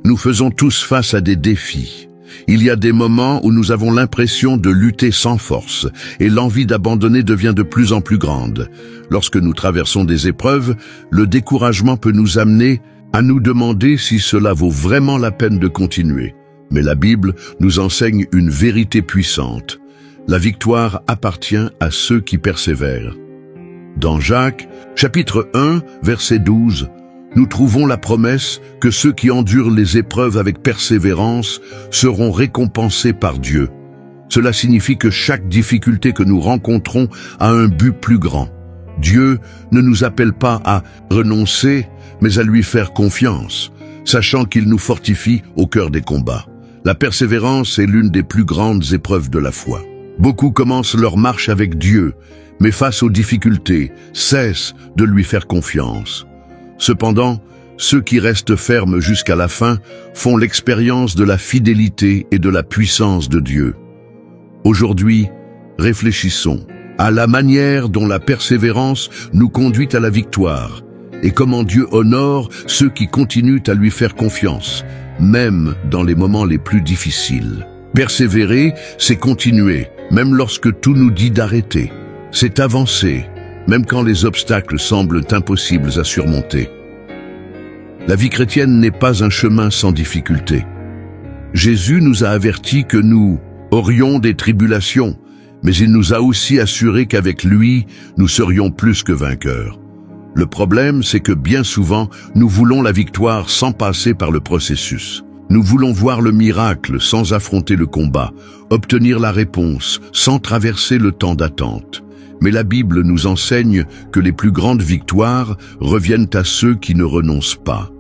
Nous faisons tous face à des défis. Il y a des moments où nous avons l'impression de lutter sans force et l'envie d'abandonner devient de plus en plus grande. Lorsque nous traversons des épreuves, le découragement peut nous amener à nous demander si cela vaut vraiment la peine de continuer. Mais la Bible nous enseigne une vérité puissante. La victoire appartient à ceux qui persévèrent. Dans Jacques, chapitre 1, verset 12, nous trouvons la promesse que ceux qui endurent les épreuves avec persévérance seront récompensés par Dieu. Cela signifie que chaque difficulté que nous rencontrons a un but plus grand. Dieu ne nous appelle pas à renoncer, mais à lui faire confiance, sachant qu'il nous fortifie au cœur des combats. La persévérance est l'une des plus grandes épreuves de la foi. Beaucoup commencent leur marche avec Dieu, mais face aux difficultés, cessent de lui faire confiance. Cependant, ceux qui restent fermes jusqu'à la fin font l'expérience de la fidélité et de la puissance de Dieu. Aujourd'hui, réfléchissons à la manière dont la persévérance nous conduit à la victoire et comment Dieu honore ceux qui continuent à lui faire confiance, même dans les moments les plus difficiles. Persévérer, c'est continuer, même lorsque tout nous dit d'arrêter. C'est avancer, même quand les obstacles semblent impossibles à surmonter. La vie chrétienne n'est pas un chemin sans difficulté. Jésus nous a avertis que nous aurions des tribulations, mais il nous a aussi assuré qu'avec lui, nous serions plus que vainqueurs. Le problème, c'est que bien souvent, nous voulons la victoire sans passer par le processus. Nous voulons voir le miracle sans affronter le combat, obtenir la réponse sans traverser le temps d'attente. Mais la Bible nous enseigne que les plus grandes victoires reviennent à ceux qui ne renoncent pas.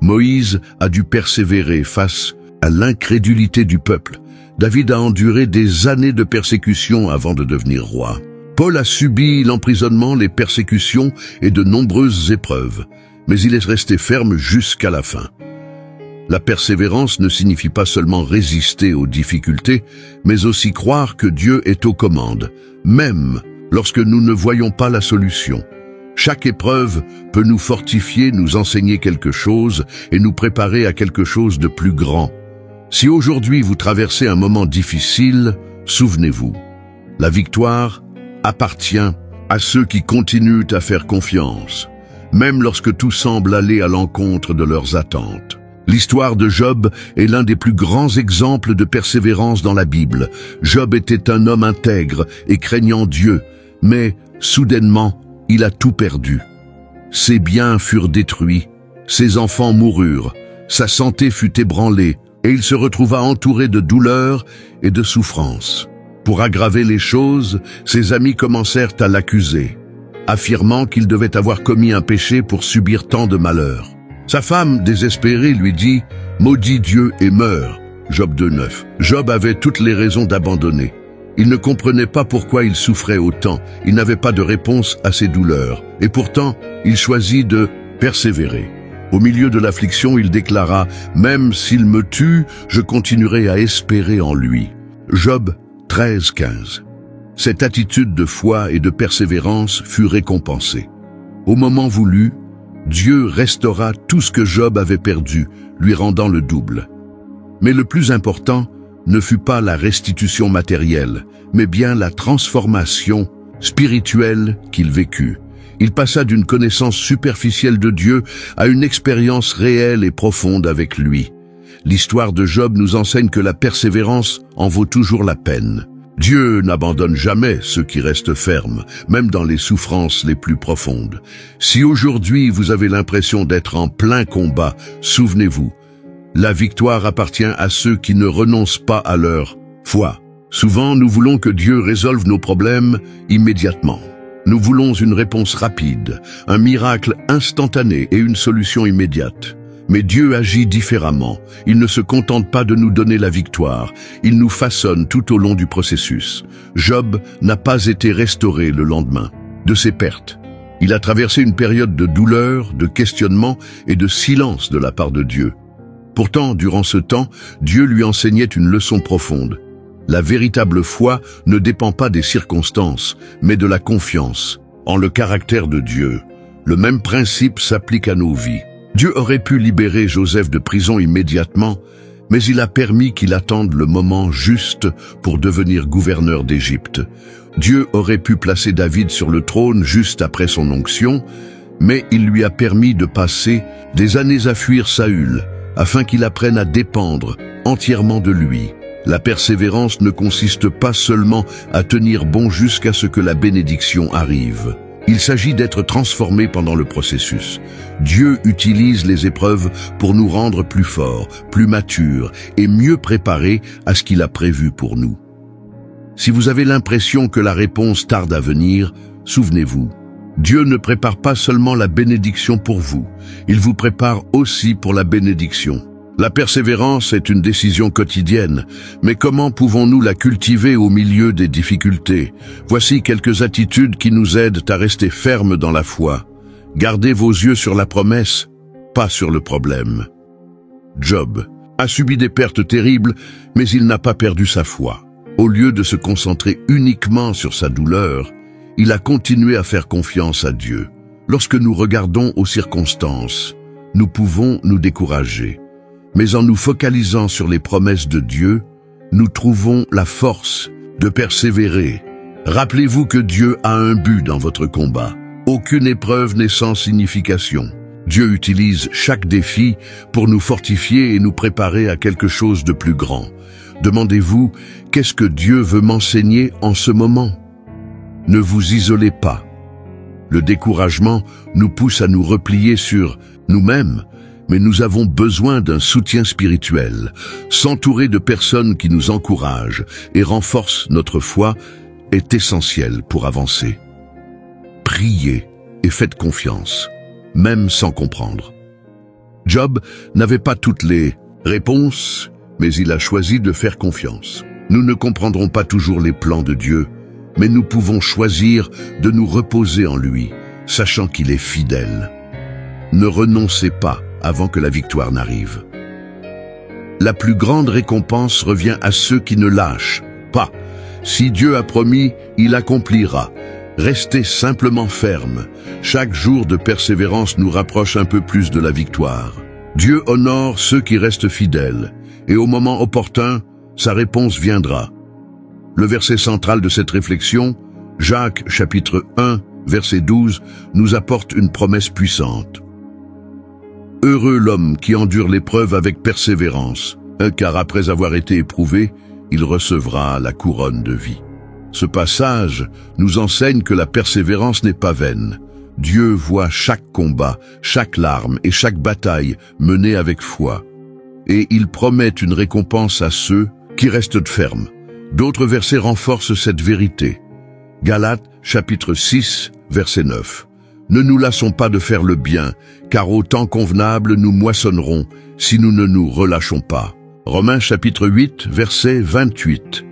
Moïse a dû persévérer face à l'incrédulité du peuple. David a enduré des années de persécution avant de devenir roi. Paul a subi l'emprisonnement, les persécutions et de nombreuses épreuves, mais il est resté ferme jusqu'à la fin. La persévérance ne signifie pas seulement résister aux difficultés, mais aussi croire que Dieu est aux commandes, même lorsque nous ne voyons pas la solution. Chaque épreuve peut nous fortifier, nous enseigner quelque chose et nous préparer à quelque chose de plus grand. Si aujourd'hui vous traversez un moment difficile, souvenez-vous, la victoire appartient à ceux qui continuent à faire confiance, même lorsque tout semble aller à l'encontre de leurs attentes. L'histoire de Job est l'un des plus grands exemples de persévérance dans la Bible. Job était un homme intègre et craignant Dieu, mais soudainement, il a tout perdu. Ses biens furent détruits, ses enfants moururent, sa santé fut ébranlée, et il se retrouva entouré de douleurs et de souffrances. Pour aggraver les choses, ses amis commencèrent à l'accuser, affirmant qu'il devait avoir commis un péché pour subir tant de malheurs. Sa femme, désespérée, lui dit « Maudis Dieu et meurs » Job 2:9. Job avait toutes les raisons d'abandonner. Il ne comprenait pas pourquoi il souffrait autant, il n'avait pas de réponse à ses douleurs. Et pourtant, il choisit de persévérer. Au milieu de l'affliction, il déclara « Même s'il me tue, je continuerai à espérer en lui » Job 13:15. Cette attitude de foi et de persévérance fut récompensée. Au moment voulu, Dieu restaura tout ce que Job avait perdu, lui rendant le double. Mais le plus important ne fut pas la restitution matérielle, mais bien la transformation spirituelle qu'il vécut. Il passa d'une connaissance superficielle de Dieu à une expérience réelle et profonde avec lui. L'histoire de Job nous enseigne que la persévérance en vaut toujours la peine. Dieu n'abandonne jamais ceux qui restent fermes, même dans les souffrances les plus profondes. Si aujourd'hui vous avez l'impression d'être en plein combat, souvenez-vous, la victoire appartient à ceux qui ne renoncent pas à leur foi. Souvent, nous voulons que Dieu résolve nos problèmes immédiatement. Nous voulons une réponse rapide, un miracle instantané et une solution immédiate. Mais Dieu agit différemment. Il ne se contente pas de nous donner la victoire. Il nous façonne tout au long du processus. Job n'a pas été restauré le lendemain de ses pertes. Il a traversé une période de douleur, de questionnement et de silence de la part de Dieu. Pourtant, durant ce temps, Dieu lui enseignait une leçon profonde. La véritable foi ne dépend pas des circonstances, mais de la confiance en le caractère de Dieu. Le même principe s'applique à nos vies. Dieu aurait pu libérer Joseph de prison immédiatement, mais il a permis qu'il attende le moment juste pour devenir gouverneur d'Égypte. Dieu aurait pu placer David sur le trône juste après son onction, mais il lui a permis de passer des années à fuir Saül, afin qu'il apprenne à dépendre entièrement de lui. La persévérance ne consiste pas seulement à tenir bon jusqu'à ce que la bénédiction arrive. Il s'agit d'être transformé pendant le processus. Dieu utilise les épreuves pour nous rendre plus forts, plus matures et mieux préparés à ce qu'il a prévu pour nous. Si vous avez l'impression que la réponse tarde à venir, souvenez-vous, Dieu ne prépare pas seulement la bénédiction pour vous, il vous prépare aussi pour la bénédiction. La persévérance est une décision quotidienne, mais comment pouvons-nous la cultiver au milieu des difficultés? Voici quelques attitudes qui nous aident à rester fermes dans la foi. Gardez vos yeux sur la promesse, pas sur le problème. Job a subi des pertes terribles, mais il n'a pas perdu sa foi. Au lieu de se concentrer uniquement sur sa douleur, il a continué à faire confiance à Dieu. Lorsque nous regardons aux circonstances, nous pouvons nous décourager. Mais en nous focalisant sur les promesses de Dieu, nous trouvons la force de persévérer. Rappelez-vous que Dieu a un but dans votre combat. Aucune épreuve n'est sans signification. Dieu utilise chaque défi pour nous fortifier et nous préparer à quelque chose de plus grand. Demandez-vous, qu'est-ce que Dieu veut m'enseigner en ce moment? Ne vous isolez pas. Le découragement nous pousse à nous replier sur nous-mêmes, mais nous avons besoin d'un soutien spirituel. S'entourer de personnes qui nous encouragent et renforcent notre foi est essentiel pour avancer. Priez et faites confiance, même sans comprendre. Job n'avait pas toutes les réponses, mais il a choisi de faire confiance. Nous ne comprendrons pas toujours les plans de Dieu, mais nous pouvons choisir de nous reposer en lui, sachant qu'il est fidèle. Ne renoncez pas avant que la victoire n'arrive. La plus grande récompense revient à ceux qui ne lâchent pas. Si Dieu a promis, il accomplira. Restez simplement ferme. Chaque jour de persévérance nous rapproche un peu plus de la victoire. Dieu honore ceux qui restent fidèles, et au moment opportun, sa réponse viendra. Le verset central de cette réflexion, Jacques chapitre 1, verset 12, nous apporte une promesse puissante. Heureux l'homme qui endure l'épreuve avec persévérance, car après avoir été éprouvé, il recevra la couronne de vie. Ce passage nous enseigne que la persévérance n'est pas vaine. Dieu voit chaque combat, chaque larme et chaque bataille menée avec foi. Et il promet une récompense à ceux qui restent fermes. D'autres versets renforcent cette vérité. Galates chapitre 6, verset 9. Ne nous lassons pas de faire le bien, car au temps convenable nous moissonnerons si nous ne nous relâchons pas. Romains chapitre 8, verset 28.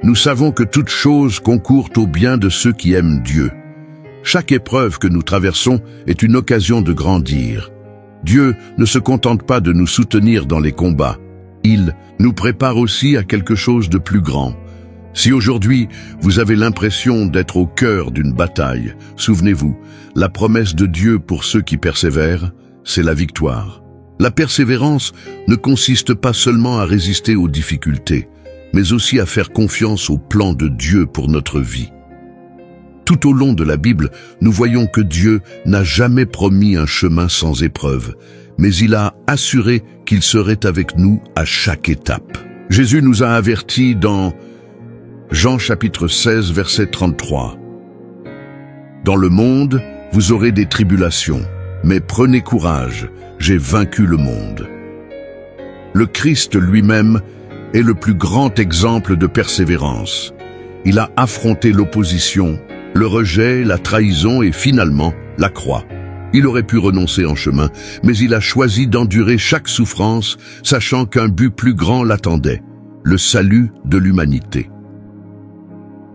Nous savons que toute chose concourt au bien de ceux qui aiment Dieu. Chaque épreuve que nous traversons est une occasion de grandir. Dieu ne se contente pas de nous soutenir dans les combats. Il nous prépare aussi à quelque chose de plus grand. Si aujourd'hui, vous avez l'impression d'être au cœur d'une bataille, souvenez-vous, la promesse de Dieu pour ceux qui persévèrent, c'est la victoire. La persévérance ne consiste pas seulement à résister aux difficultés, mais aussi à faire confiance au plan de Dieu pour notre vie. Tout au long de la Bible, nous voyons que Dieu n'a jamais promis un chemin sans épreuve, mais il a assuré qu'il serait avec nous à chaque étape. Jésus nous a avertis dans Jean chapitre 16, verset 33. Dans le monde, vous aurez des tribulations, mais prenez courage, j'ai vaincu le monde. Le Christ lui-même est le plus grand exemple de persévérance. Il a affronté l'opposition, le rejet, la trahison et finalement la croix. Il aurait pu renoncer en chemin, mais il a choisi d'endurer chaque souffrance, sachant qu'un but plus grand l'attendait, le salut de l'humanité.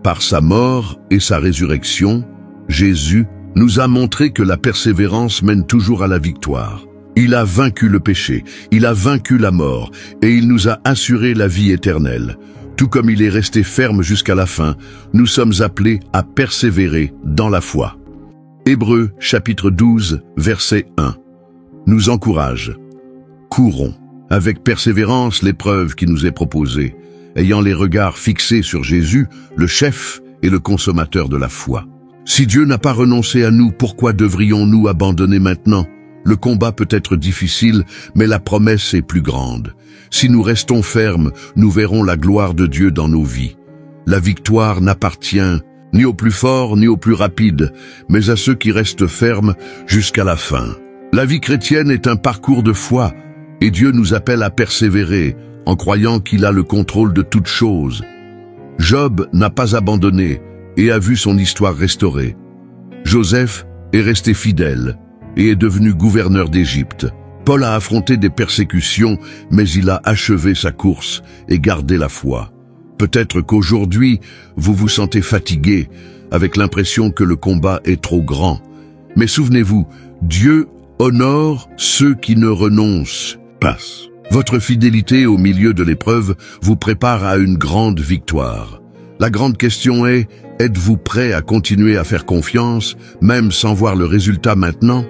Par sa mort et sa résurrection, Jésus nous a montré que la persévérance mène toujours à la victoire. Il a vaincu le péché, il a vaincu la mort, et il nous a assuré la vie éternelle. Tout comme il est resté ferme jusqu'à la fin, nous sommes appelés à persévérer dans la foi. Hébreux chapitre 12, verset 1. nous encourage. Courons avec persévérance l'épreuve qui nous est proposée, ayant les regards fixés sur Jésus, le chef et le consommateur de la foi. Si Dieu n'a pas renoncé à nous, pourquoi devrions-nous abandonner maintenant? Le combat peut être difficile, mais la promesse est plus grande. Si nous restons fermes, nous verrons la gloire de Dieu dans nos vies. La victoire n'appartient ni au plus fort ni au plus rapide, mais à ceux qui restent fermes jusqu'à la fin. La vie chrétienne est un parcours de foi, et Dieu nous appelle à persévérer, en croyant qu'il a le contrôle de toutes choses. Job n'a pas abandonné et a vu son histoire restaurée. Joseph est resté fidèle et est devenu gouverneur d'Égypte. Paul a affronté des persécutions, mais il a achevé sa course et gardé la foi. Peut-être qu'aujourd'hui, vous vous sentez fatigué, avec l'impression que le combat est trop grand. Mais souvenez-vous, Dieu honore ceux qui ne renoncent pas. Votre fidélité au milieu de l'épreuve vous prépare à une grande victoire. La grande question est, êtes-vous prêt à continuer à faire confiance, même sans voir le résultat maintenant?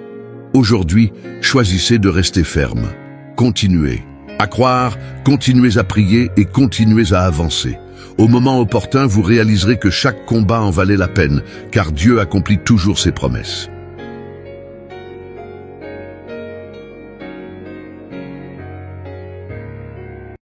Aujourd'hui, choisissez de rester ferme. Continuez à croire, continuez à prier et continuez à avancer. Au moment opportun, vous réaliserez que chaque combat en valait la peine, car Dieu accomplit toujours ses promesses.